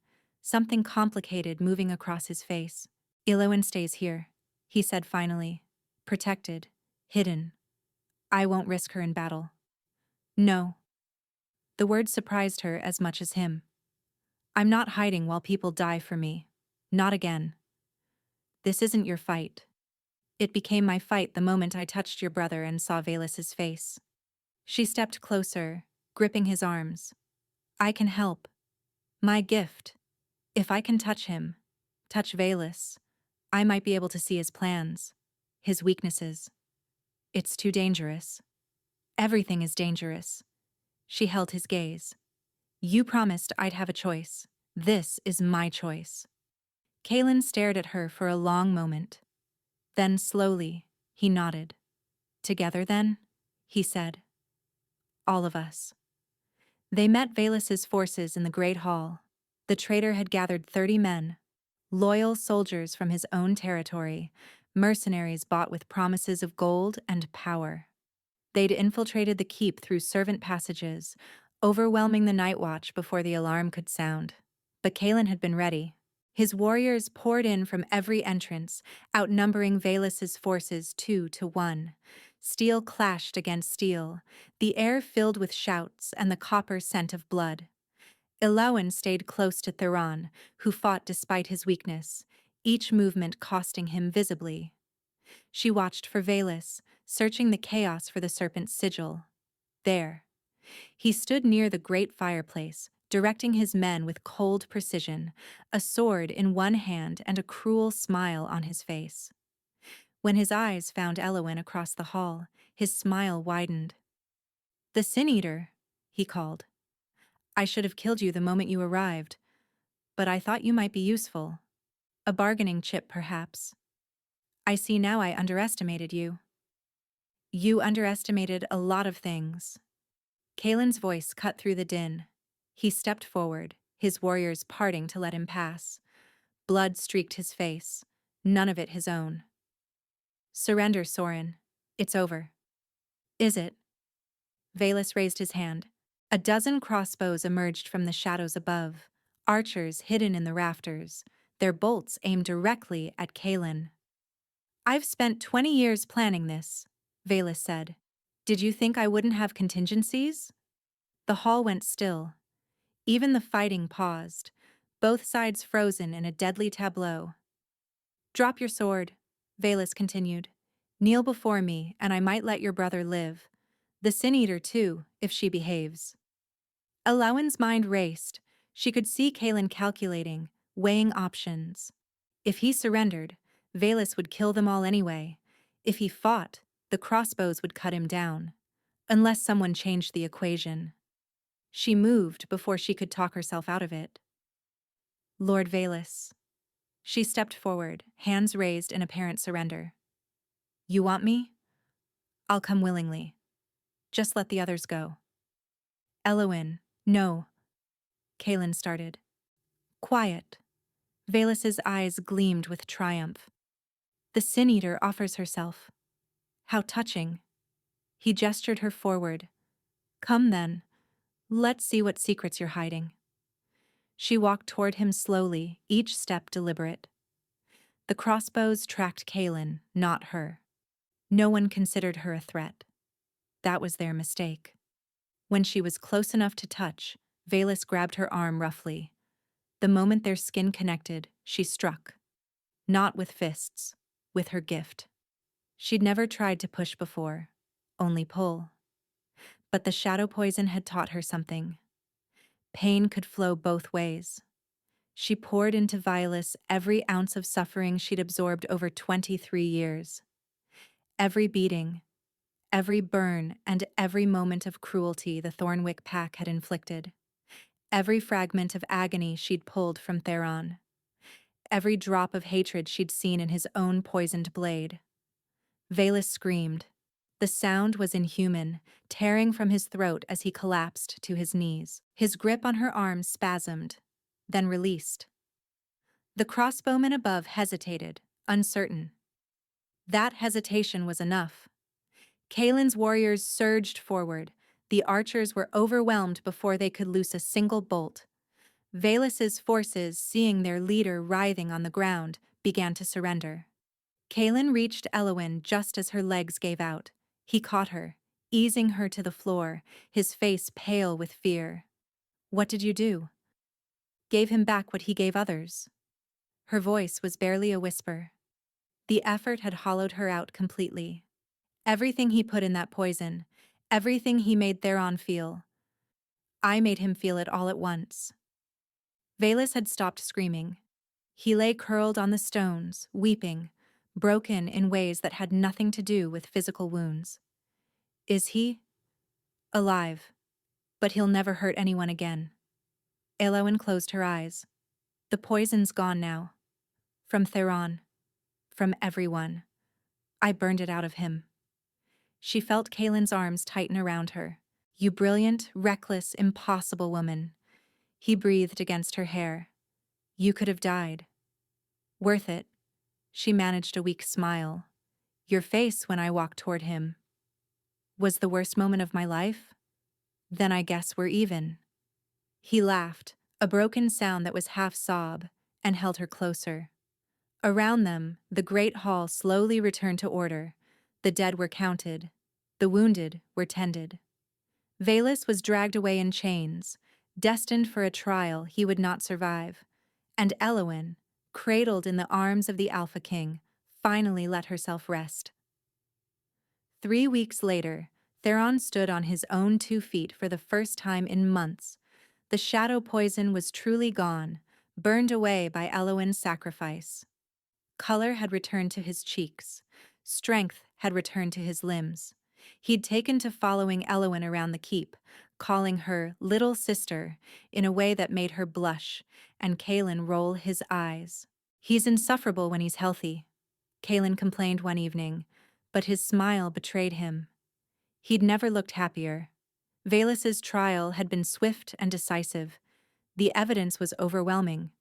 something complicated moving across his face. Elowen stays here, he said finally. Protected, hidden. I won't risk her in battle. No. The word surprised her as much as him. I'm not hiding while people die for me. Not again. This isn't your fight. It became my fight the moment I touched your brother and saw Velus's face. She stepped closer, gripping his arms. I can help. My gift. If I can touch him, touch Velus, I might be able to see his plans, his weaknesses. It's too dangerous. Everything is dangerous. She held his gaze. You promised I'd have a choice. This is my choice. Kaelin stared at her for a long moment. Then slowly, he nodded. Together then? He said. All of us. They met Velus's forces in the Great Hall. The traitor had gathered 30 men, loyal soldiers from his own territory, mercenaries bought with promises of gold and power. They'd infiltrated the keep through servant passages, overwhelming the night watch before the alarm could sound. But Kaelin had been ready. His warriors poured in from every entrance, outnumbering Velus's forces 2-1. Steel clashed against steel, the air filled with shouts and the copper scent of blood. Elowen stayed close to Theron, who fought despite his weakness, each movement costing him visibly. She watched for Velus, searching the chaos for the serpent's sigil. There. He stood near the great fireplace, directing his men with cold precision, a sword in one hand and a cruel smile on his face. When his eyes found Elowen across the hall, his smile widened. The Sin Eater, he called. I should have killed you the moment you arrived, but I thought you might be useful. A bargaining chip, perhaps. I see now I underestimated you. You underestimated a lot of things. Kaelin's voice cut through the din. He stepped forward, his warriors parting to let him pass. Blood streaked his face, none of it his own. Surrender, Sorin. It's over. Is it? Velus raised his hand. A dozen crossbows emerged from the shadows above, archers hidden in the rafters, their bolts aimed directly at Kaelin. I've spent 20 years planning this, Velus said. Did you think I wouldn't have contingencies? The hall went still. Even the fighting paused, both sides frozen in a deadly tableau. Drop your sword, Velus continued. Kneel before me, and I might let your brother live. The Sin Eater, too, if she behaves. Elowen's mind raced. She could see Kaelin calculating, weighing options. If he surrendered, Velus would kill them all anyway. If he fought, the crossbows would cut him down. Unless someone changed the equation. She moved before she could talk herself out of it. Lord Velus. She stepped forward, hands raised in apparent surrender. You want me? I'll come willingly. Just let the others go. Elowen, no. Kaelin started. Quiet. Velus's eyes gleamed with triumph. The Sin Eater offers herself. How touching. He gestured her forward. Come then. Let's see what secrets you're hiding. She walked toward him slowly, each step deliberate. The crossbows tracked Kaelin, not her. No one considered her a threat. That was their mistake. When she was close enough to touch, Velus grabbed her arm roughly. The moment their skin connected, she struck. Not with fists, with her gift. She'd never tried to push before, only pull. But the shadow poison had taught her something. Pain could flow both ways. She poured into Velus every ounce of suffering she'd absorbed over 23 years. Every beating, every burn, and every moment of cruelty the Thornwick pack had inflicted. Every fragment of agony she'd pulled from Theron. Every drop of hatred she'd seen in his own poisoned blade. Velus screamed. The sound was inhuman, tearing from his throat as he collapsed to his knees. His grip on her arm spasmed, then released. The crossbowman above hesitated, uncertain. That hesitation was enough. Kaelin's warriors surged forward. The archers were overwhelmed before they could loose a single bolt. Velus's forces, seeing their leader writhing on the ground, began to surrender. Kaelin reached Elowin just as her legs gave out. He caught her, easing her to the floor, his face pale with fear. "What did you do?" "Gave him back what he gave others." Her voice was barely a whisper. The effort had hollowed her out completely. Everything he put in that poison, everything he made Theron feel, I made him feel it all at once. Velus had stopped screaming. He lay curled on the stones, weeping, broken in ways that had nothing to do with physical wounds. "Is he?" "Alive. But he'll never hurt anyone again." Elowin closed her eyes. "The poison's gone now. From Theron. From everyone. I burned it out of him." She felt Kaelin's arms tighten around her. "You brilliant, reckless, impossible woman." He breathed against her hair. "You could have died." "Worth it." She managed a weak smile. "Your face when I walked toward him." "Was the worst moment of my life? Then I guess we're even." He laughed, a broken sound that was half sob, and held her closer. Around them, the great hall slowly returned to order. The dead were counted. The wounded were tended. Velus was dragged away in chains, destined for a trial he would not survive, and Elowin, cradled in the arms of the Alpha King, finally let herself rest. 3 weeks later, Theron stood on his own 2 feet for the first time in months. The shadow poison was truly gone, burned away by Elowin's sacrifice. Color had returned to his cheeks. Strength had returned to his limbs. He'd taken to following Elowin around the keep, calling her "little sister" in a way that made her blush, and Kaelin roll his eyes. "He's insufferable when he's healthy," Kaelin complained one evening, but his smile betrayed him. He'd never looked happier. Velus's trial had been swift and decisive. The evidence was overwhelming.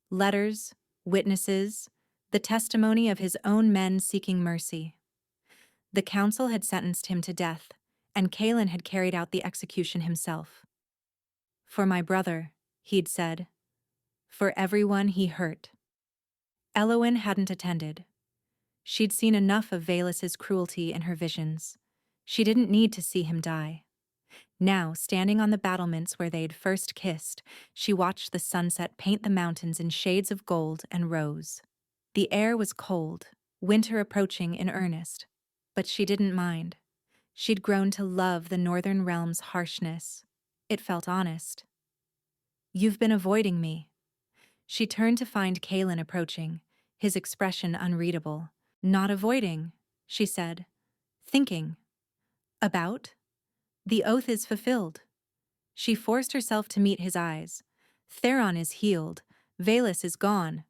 Letters, witnesses, the testimony of his own men seeking mercy. The council had sentenced him to death, and Kaelin had carried out the execution himself. "For my brother," he'd said. "For everyone he hurt." Elowin hadn't attended. She'd seen enough of Velus's cruelty in her visions. She didn't need to see him die. Now, standing on the battlements where they'd first kissed, she watched the sunset paint the mountains in shades of gold and rose. The air was cold, winter approaching in earnest, but she didn't mind. She'd grown to love the northern realm's harshness. It felt honest. "You've been avoiding me." She turned to find Kaelin approaching, his expression unreadable. "Not avoiding," she said. "Thinking." "About?" "The oath is fulfilled." She forced herself to meet his eyes. "Theron is healed. Velus is gone.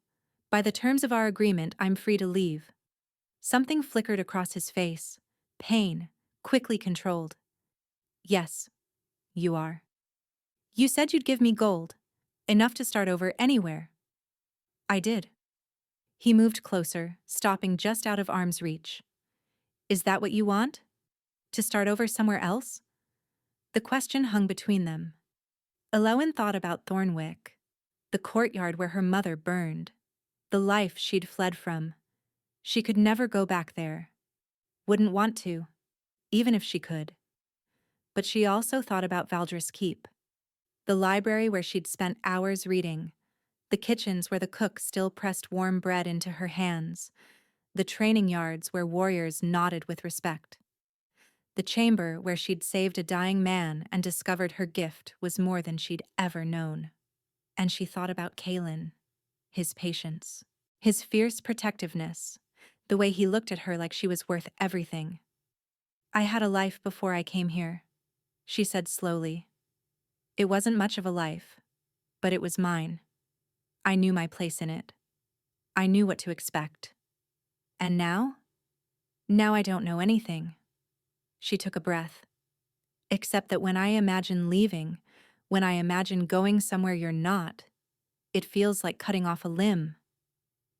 By the terms of our agreement, I'm free to leave." Something flickered across his face. Pain, quickly controlled. "Yes, you are. You said you'd give me gold. Enough to start over anywhere." "I did." He moved closer, stopping just out of arm's reach. "Is that what you want? To start over somewhere else?" The question hung between them. Elowin thought about Thornwick, the courtyard where her mother burned, the life she'd fled from. She could never go back there. Wouldn't want to, even if she could. But she also thought about Valdris Keep, the library where she'd spent hours reading, the kitchens where the cook still pressed warm bread into her hands, the training yards where warriors nodded with respect. The chamber where she'd saved a dying man and discovered her gift was more than she'd ever known. And she thought about Kaelin, his patience, his fierce protectiveness, the way he looked at her like she was worth everything. "I had a life before I came here," she said slowly. "It wasn't much of a life, but it was mine. I knew my place in it. I knew what to expect. And now? Now I don't know anything." She took a breath. "Except that when I imagine leaving, when I imagine going somewhere you're not, it feels like cutting off a limb."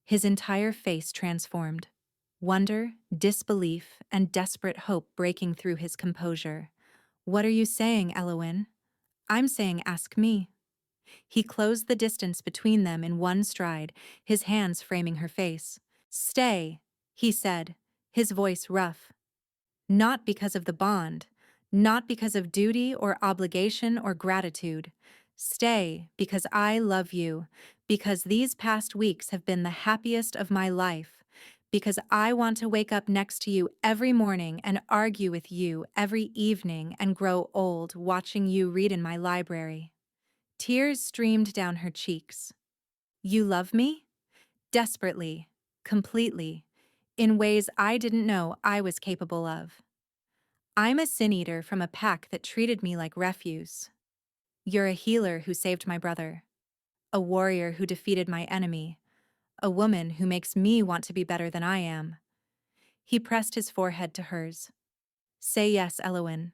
His entire face transformed. Wonder, disbelief, and desperate hope breaking through his composure. "What are you saying, Elowin?" "I'm saying ask me." He closed the distance between them in one stride, his hands framing her face. "Stay," he said, his voice rough. "Not because of the bond, not because of duty or obligation or gratitude. Stay because I love you, because these past weeks have been the happiest of my life, because I want to wake up next to you every morning and argue with you every evening and grow old watching you read in my library." Tears streamed down her cheeks. "You love me?" Desperately, completely, in ways I didn't know I was capable of. "I'm a sin-eater from a pack that treated me like refuse. You're a healer who saved my brother, a warrior who defeated my enemy, a woman who makes me want to be better than I am." He pressed his forehead to hers. "Say yes, Elowen.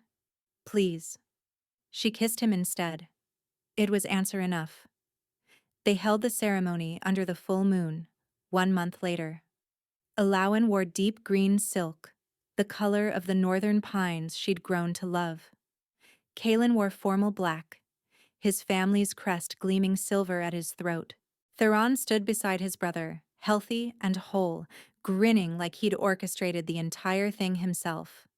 Please." She kissed him instead. It was answer enough. They held the ceremony under the full moon, 1 month later. Elowen wore deep green silk, the color of the northern pines she'd grown to love. Kalen wore formal black, his family's crest gleaming silver at his throat. Theron stood beside his brother, healthy and whole, grinning like he'd orchestrated the entire thing himself.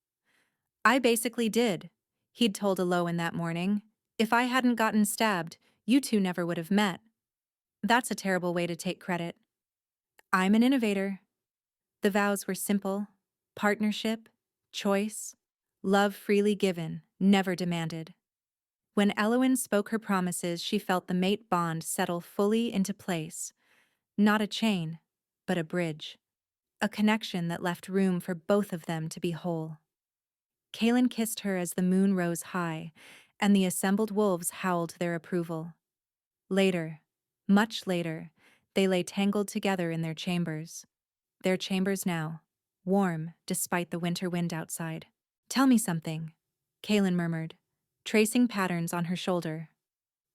"I basically did," he'd told Elowen that morning. "If I hadn't gotten stabbed, you two never would have met." That's a terrible way to take credit. "I'm an innovator." The vows were simple: partnership, choice, love freely given, never demanded. When Elowen spoke her promises, she felt the mate bond settle fully into place. Not a chain, but a bridge. A connection that left room for both of them to be whole. Kalen kissed her as the moon rose high, and the assembled wolves howled their approval. Later, much later, they lay tangled together in their chambers. Their chambers now, warm despite the winter wind outside. "Tell me something," Kalen murmured, tracing patterns on her shoulder.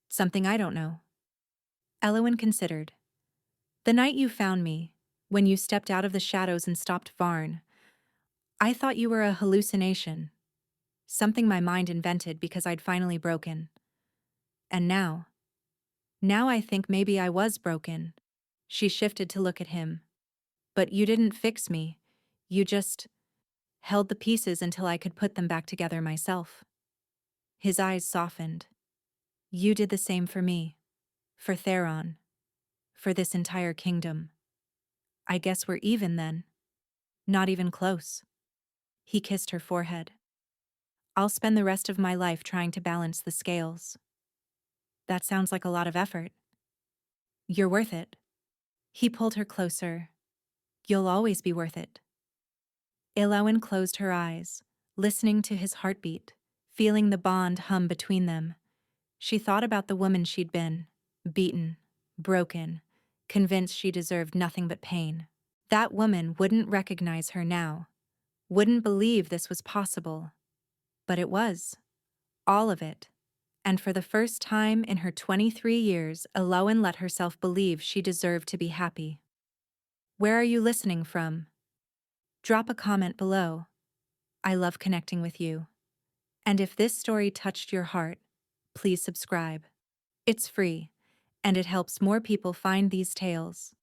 "Something I don't know." Elowen considered. "The night you found me, when you stepped out of the shadows and stopped Varn, I thought you were a hallucination, something my mind invented because I'd finally broken. And now I think maybe I was broken." She shifted to look at him. "But you didn't fix me. You just held the pieces until I could put them back together myself." His eyes softened. "You did the same for me. For Theron. For this entire kingdom. I guess we're even then. Not even close." He kissed her forehead. "I'll spend the rest of my life trying to balance the scales." "That sounds like a lot of effort." "You're worth it." He pulled her closer. "You'll always be worth it." Elowen closed her eyes, listening to his heartbeat, feeling the bond hum between them. She thought about the woman she'd been, beaten, broken, convinced she deserved nothing but pain. That woman wouldn't recognize her now, wouldn't believe this was possible. But it was. All of it. And for the first time in her 23 years, Elowen let herself believe she deserved to be happy. Where are you listening from? Drop a comment below. I love connecting with you. And if this story touched your heart, please subscribe. It's free, and it helps more people find these tales.